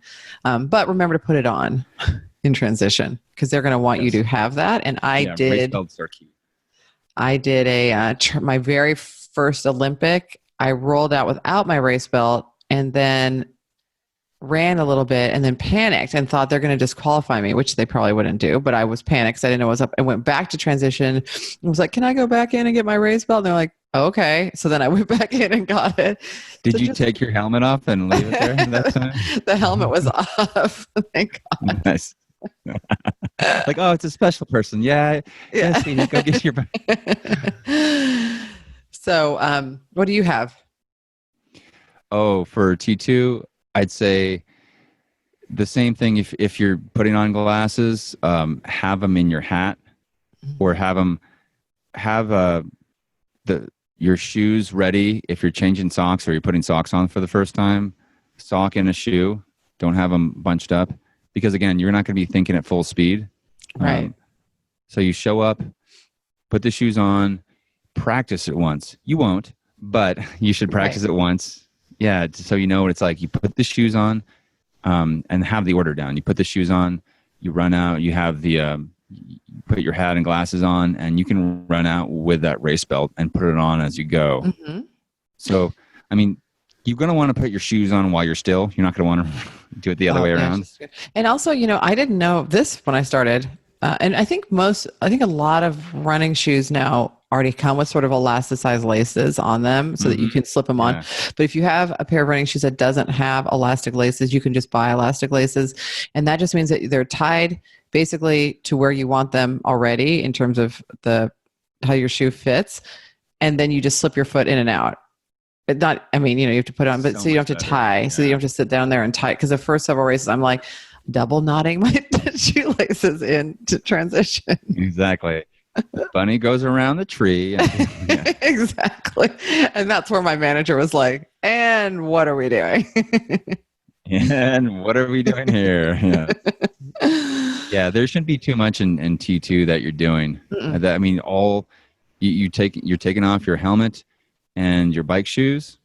but remember to put it on in transition, because they're going to want you to have that. And I did. Race belts are key. I did my very first Olympic. I rolled out without my race belt and then ran a little bit and then panicked and thought they're going to disqualify me, which they probably wouldn't do. But I was panicked because I didn't know what was up. I went back to transition and was like, can I go back in and get my race belt? And they're like, okay. So then I went back in and got it. Did you take your helmet off and leave it there that time? The helmet was off. Thank God. Nice. Like, oh, it's a special person. Yeah. Sweetie, go get your. So, what do you have? Oh, for T2, I'd say the same thing. If you're putting on glasses, have them in your hat, or have your shoes ready. If you're changing socks or you're putting socks on for the first time, sock in a shoe. Don't have them bunched up, because again, you're not going to be thinking at full speed. Right. So you show up, put the shoes on, practice it once. You won't, but you should practice it once. Yeah, so you know what it's like. You put the shoes on, and have the order down. You put the shoes on, you run out, you have you put your hat and glasses on, and you can run out with that race belt and put it on as you go. Mm-hmm. So, I mean, you're going to want to put your shoes on while you're still. You're not going to want to do it the other way around. And also, I didn't know this when I started. And I think a lot of running shoes now already come with sort of elasticized laces on them so that you can slip them on. But if you have a pair of running shoes that doesn't have elastic laces, you can just buy elastic laces. And that just means that they're tied basically to where you want them already in terms of how your shoe fits. And then you just slip your foot in and out. But you have to put it on, but so you don't have to tie. So you don't have to sit down there and tie. Because the first several races, I'm like, double knotting my shoelaces in to transition. Exactly. The bunny goes around the tree. And, yeah. Exactly. And that's where my manager was like, and what are we doing? And what are we doing here? Yeah. Yeah, there shouldn't be too much in T2 that you're doing. I mean, you're taking off your helmet and your bike shoes,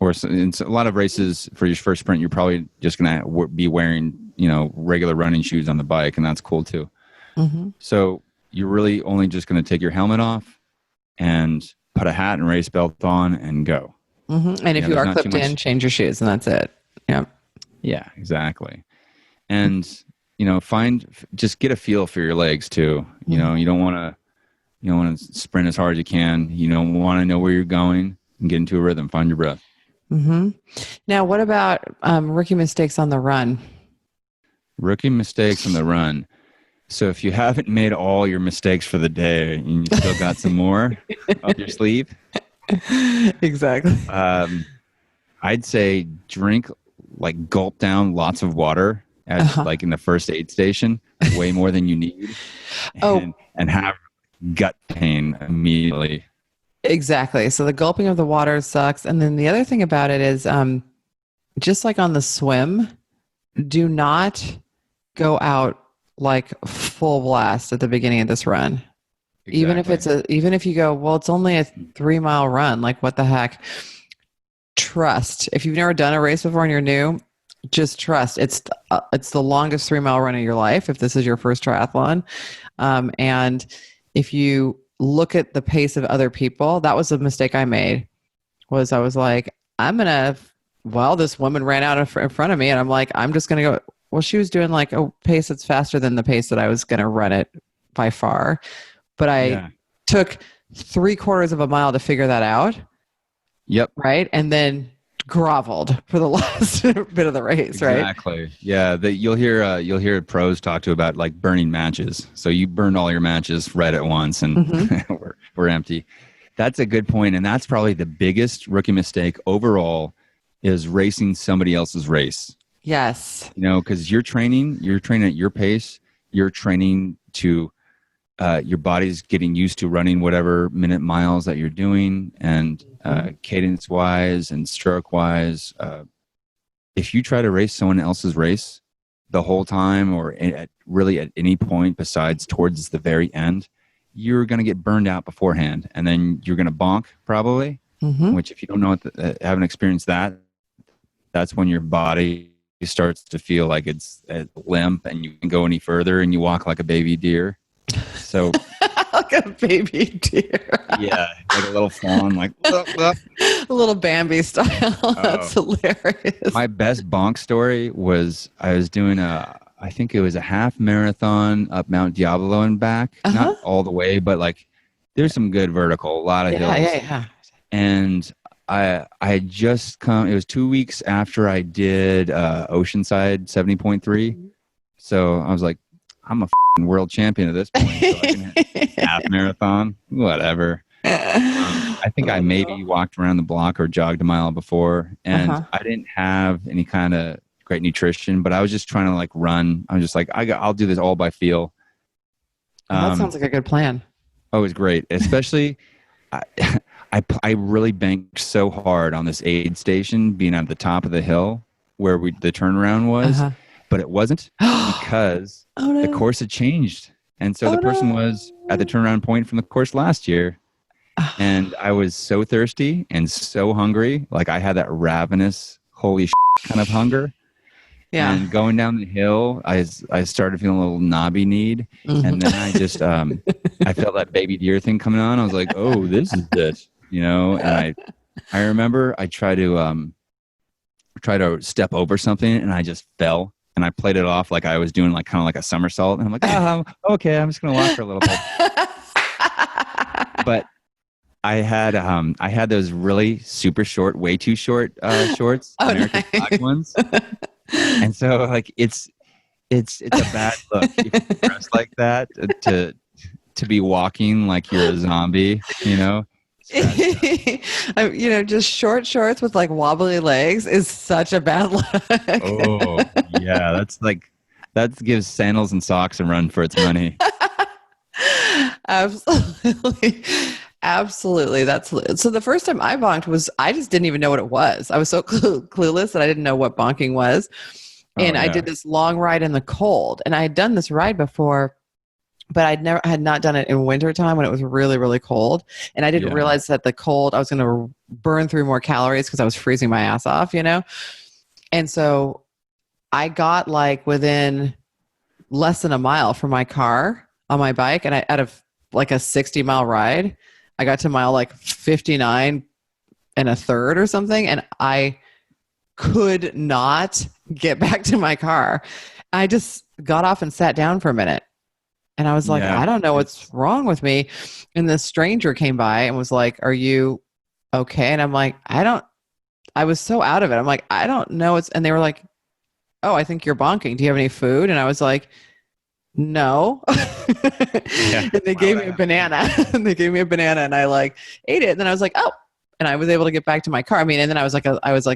or in a lot of races for your first sprint, you're probably just going to be wearing, regular running shoes on the bike, and that's cool too. Mm-hmm. So you're really only just going to take your helmet off and put a hat and race belt on and go. Mm-hmm. And if you are clipped in, change your shoes, and that's it. Yeah. Yeah, exactly. And just get a feel for your legs too. You don't want to sprint as hard as you can. You don't want to know where you're going and get into a rhythm. Find your breath. Mm-hmm. Now, what about rookie mistakes on the run? Rookie mistakes on the run. So if you haven't made all your mistakes for the day and you still got some more up your sleeve. Exactly. I'd say gulp down lots of water at like in the first aid station, way more than you need. And have gut pain immediately. Exactly. So the gulping of the water sucks. And then the other thing about it is just like on the swim, do not go out like full blast at the beginning of this run. Exactly. Even if you go, well, it's only a 3-mile run. Like what the heck? Trust. If you've never done a race before and you're new, just trust. It's the longest 3-mile run of your life if this is your first triathlon. And if you look at the pace of other people, that was a mistake I made. I was like, this woman ran out in front of me, and I'm like, I'm just gonna go. Well, she was doing like a pace that's faster than the pace that I was gonna run it by far, but I took 3/4 of a mile to figure that out. Yep. Right, and then groveled for the last bit of the race. Right. Exactly. Yeah. You'll hear pros talk to about like burning matches. So you burned all your matches right at once, and we're empty. That's a good point, and that's probably the biggest rookie mistake overall is racing somebody else's race. Yes. Because you're training at your pace. You're training to your body's getting used to running whatever minute miles that you're doing, and cadence wise and stroke wise. If you try to race someone else's race the whole time, or at any point besides towards the very end, you're going to get burned out beforehand, and then you're going to bonk probably. Which, if you don't know haven't experienced that, that's when your body starts to feel like it's limp, and you can go any further, and you walk like a baby deer. So like a baby deer. Yeah, like a little fawn, like a little Bambi style. That's hilarious. My best bonk story was I was doing I think it was a half marathon up Mount Diablo and back. Not all the way, but like there's some good vertical, a lot of hills. Yeah. And I had just come. It was 2 weeks after I did Oceanside 70.3. So I was like, I'm a world champion at this point. So I can hit half marathon, whatever. I think I maybe walked around the block or jogged a mile before, and I didn't have any kind of great nutrition, but I was just trying to like run. I was just like, I'll do this all by feel. That sounds like a good plan. Oh, it was great. Especially, I really banked so hard on this aid station being at the top of the hill where the turnaround was, but it wasn't because the course had changed. And so the person was at the turnaround point from the course last year. And I was so thirsty and so hungry. Like I had that ravenous, holy kind of hunger. Yeah. And going down the hill, I started feeling a little knobby need. And then I just, I felt that baby deer thing coming on. I was like, oh, this is it, And I remember I tried to step over something, and I just fell. And I played it off like I was doing like kind of like a somersault. And I'm like, okay, I'm just going to walk for a little bit. But I had those really super short, way too short shorts, American flag ones. And so like it's a bad look if you dress like that to be walking like you're a zombie, just short shorts with like wobbly legs is such a bad look. Oh yeah, that's like That gives sandals and socks a run for its money. Absolutely. Absolutely. So the first time I bonked I just didn't even know what it was. I was so clueless that I didn't know what bonking was. And I did this long ride in the cold, and I had done this ride before, but I had not done it in wintertime when it was really, really cold. And I didn't realize that the cold, I was going to burn through more calories because I was freezing my ass off, And so I got like within less than a mile from my car on my bike. And out of like a 60-mile ride, I got to mile like 59 and a third or something. And I could not get back to my car. I just got off and sat down for a minute. And I was like, I don't know what's wrong with me. And this stranger came by and was like, are you okay? And I'm like, I was so out of it. I'm like, I don't know. And they were like, oh, I think you're bonking. Do you have any food? And I was like, no. And they gave me a banana. And they gave me a banana and I like ate it. And then I was like, oh. And I was able to get back to my car. I mean, and then I was like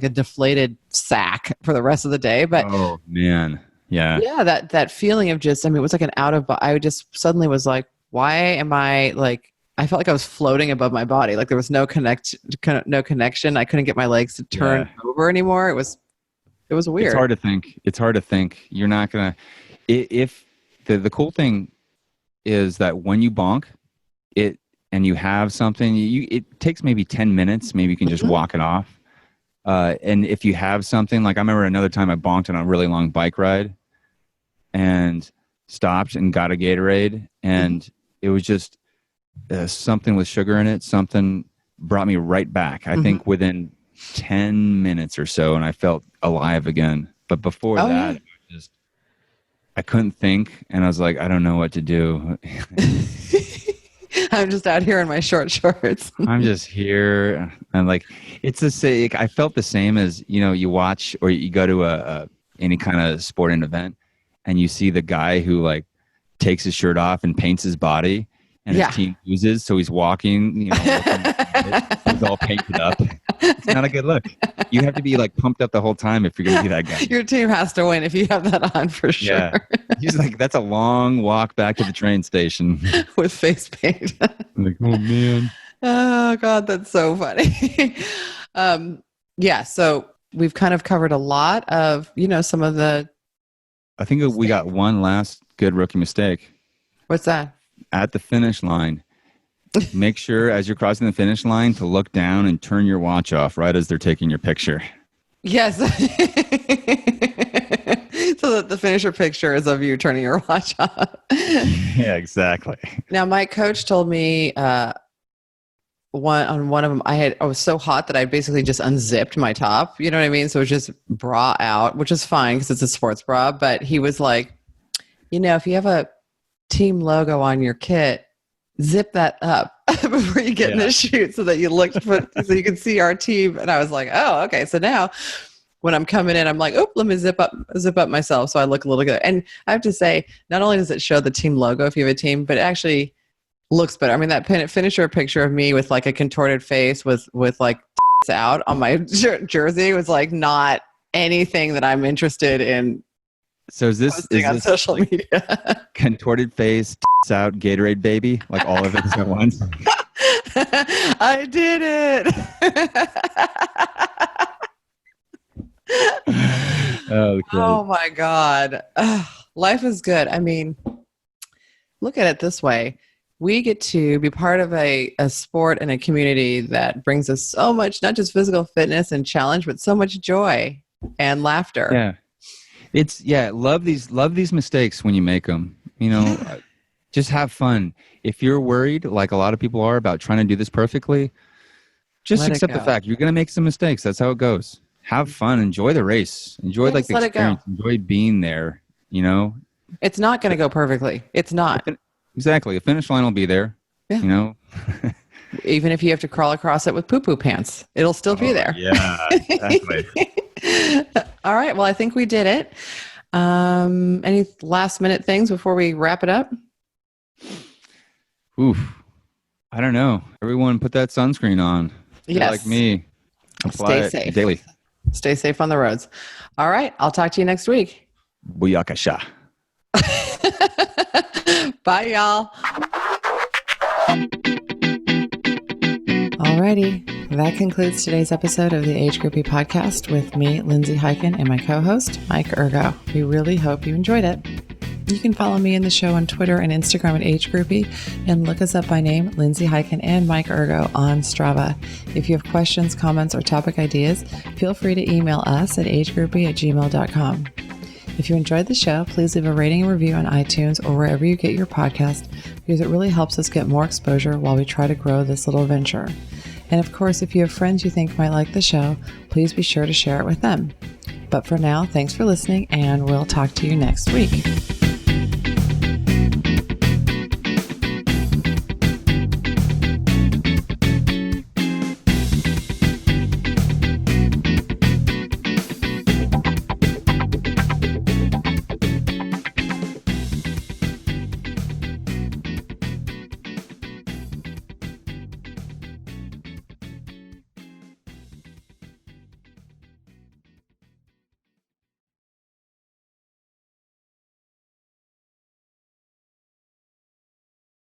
a deflated sack for the rest of the day. But oh man. Yeah. That feeling of just, it was like an I just suddenly was like, why am I like, I felt like I was floating above my body. Like there was no connection. I couldn't get my legs to turn over anymore. It was weird. It's hard to think. You're not going to, if the cool thing is that when you bonk and you have something, it takes maybe 10 minutes. Maybe you can just walk it off. And if you have something, like I remember another time I bonked on a really long bike ride and stopped and got a Gatorade, and it was just something with sugar in it. Something brought me right back. I think within 10 minutes or so, and I felt alive again. But before that, I couldn't think, and I was like, I don't know what to do. I'm just out here in my short shorts. I'm just here. And like, it's the same. I felt the same as, you watch or you go to any kind of sporting event and you see the guy who like takes his shirt off and paints his body and his team loses. So he's walking, he's all painted up. It's not a good look. You have to be like pumped up the whole time if you're going to be that guy. Your team has to win if you have that on for sure. Yeah. He's like, that's a long walk back to the train station. With face paint. I'm like, oh man. Oh God, that's so funny. So we've kind of covered a lot of, some of the. I think we got one last good rookie mistake. What's that? At the finish line. Make sure as you're crossing the finish line to look down and turn your watch off right as they're taking your picture. Yes. So that the finisher picture is of you turning your watch off. Yeah, exactly. Now, my coach told me one of them, I was so hot that I basically just unzipped my top. You know what I mean? So it was just bra out, which is fine because it's a sports bra. But he was like, if you have a team logo on your kit, zip that up before you get in the shoot so that you so you can see our team. And I was like, oh, okay. So now when I'm coming in, I'm like, oh, let me zip up myself so I look a little good. And I have to say, not only does it show the team logo if you have a team, but it actually looks better. I mean, that finisher picture of me with like a contorted face with like out on my jersey was like not anything that I'm interested in. So is this on social media? Contorted face, out, Gatorade baby, like all of it at once? I did it. Oh my God. Life is good. I mean, look at it this way. We get to be part of a sport and a community that brings us so much, not just physical fitness and challenge, but so much joy and laughter. Yeah. Love these mistakes when you make them, just have fun. If you're worried, like a lot of people are, about trying to do this perfectly, just accept the fact you're going to make some mistakes. That's how it goes. Have fun. Enjoy the race. Enjoy the experience. Enjoy being there. It's not going to go perfectly. It's not. Exactly. The finish line will be there. Yeah. Even if you have to crawl across it with poo-poo pants, it'll still be there. Yeah, exactly. All right. Well, I think we did it. Any last minute things before we wrap it up? Oof. I don't know. Everyone put that sunscreen on. Yes. Like me. Apply Stay safe. Daily. Stay safe on the roads. All right. I'll talk to you next week. Booyakasha. Bye, y'all. Alrighty, that concludes today's episode of the Age Groupie Podcast with me, Lindsay Hiken, and my co-host, Mike Ergo. We really hope you enjoyed it. You can follow me and the show on Twitter and Instagram at Age Groupie, and look us up by name, Lindsay Hiken and Mike Ergo, on Strava. If you have questions, comments, or topic ideas, feel free to email us at agegroupie@gmail.com. If you enjoyed the show, please leave a rating and review on iTunes or wherever you get your podcast, because it really helps us get more exposure while we try to grow this little venture. And of course, if you have friends you think might like the show, please be sure to share it with them. But for now, thanks for listening, and we'll talk to you next week.